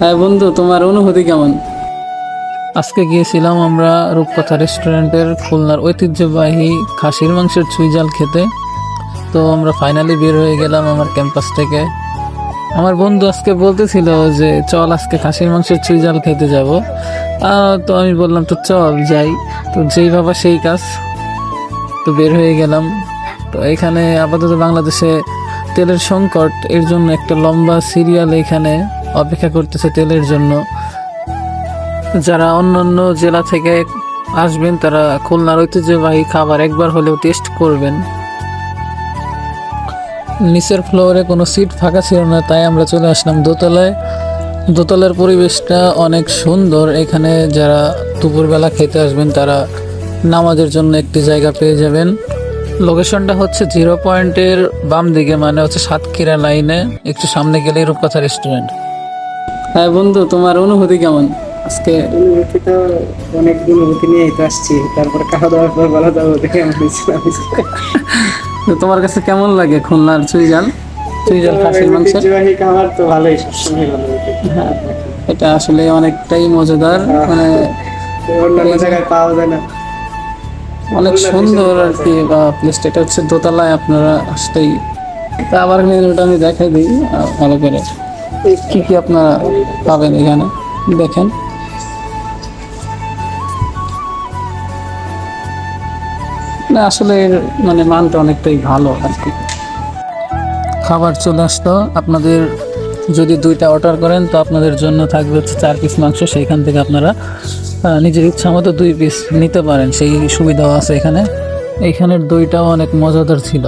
হ্যাঁ বন্ধু, তোমার অনুভূতি কেমন? আজকে গিয়েছিলাম আমরা রূপকথা রেস্টুরেন্টের খুলনার ঐতিহ্যবাহী খাসির মাংসের চুইঝাল খেতে। তো আমরা ফাইনালি বের হয়ে গেলাম আমার ক্যাম্পাস থেকে। আমার বন্ধু আজকে বলতেছিল যে চল আজকে খাসির মাংসের চুইঝাল খেতে যাব। তো আমি বললাম তো চল যাই। তো যেই ভাবা সেই কাজ, তো বের হয়ে গেলাম। তো এখানে আপাতত বাংলাদেশে তেলের সংকট, এর জন্য একটা লম্বা সিরিয়াল এখানে অপেক্ষা করতেছে তেলের জন্য। যারা অন্যান্য জেলা থেকে আসবেন তারা খুলনার ঐতিহ্যবাহী খাবার একবার হলেও টেস্ট করবেন। নিচের ফ্লোরে কোনো সিট ফাঁকা ছিল না, তাই আমরা চলে আসলাম দোতলায়। দোতলার পরিবেশটা অনেক সুন্দর। এখানে যারা দুপুরবেলা খেতে আসবেন তারা নামাজের জন্য একটি জায়গা পেয়ে যাবেন। লোকেশনটা হচ্ছে 0 পয়েন্টের বাম দিকে, মানে হচ্ছে সাতক্ষীরা লাইনে একটু সামনে গেলেই রূপকথা রেস্টুরেন্ট। হ্যাঁ বন্ধু, তোমার অনুভূতি কেমন আজকে? অনুভূতি তো অনেক অনুভূতি নিয়েই তো আসছি। তারপরে খাওয়া দাওয়ার পর বলা যাবো দেখে আমি হয়েছিলাম। তো তোমার কাছে কেমন লাগে খুলনার চুইঝাল খাসির মাংস? ঐতিহ্যবাহী খাবার তো ভালোই, সবসময় ভালো লাগে। হ্যাঁ, এটা আসলে অনেকটাই মজাদার, মানে অন্যান্য জায়গায় পাওয়া যায় না। অনেক সুন্দর আর কি। বা প্লেসটা এটা হচ্ছে দোতলায়, আপনারা আসতেই। তা আবার মেনুটা আমি দেখাই দিই ভালো করে, কি কি আপনারা পাবেন এখানে দেখেন। না আসলে এর মানে মানটা অনেকটাই ভালো আর কি। খাবার চলে আসতো। আপনাদের যদি 2টা অর্ডার করেন তো আপনাদের জন্য থাকবে হচ্ছে 4 পিস মাংস। সেইখান থেকে আপনারা নিজের ইচ্ছা মতো 2 পিস নিতে পারেন, সেই সুবিধাও আছে এখানে। এইখানের দইটাও অনেক মজাদার ছিল।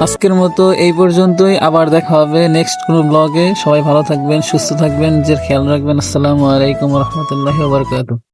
আজকের মতো এই পর্যন্তই, আবার দেখা হবে নেক্সট কোনো ব্লগে। সবাই ভালো থাকবেন, সুস্থ থাকবেন, নিজের খেয়াল রাখবেন। আসসালামু আলাইকুম রহমতুল্লাহি ওয়া বারাকাতুহু।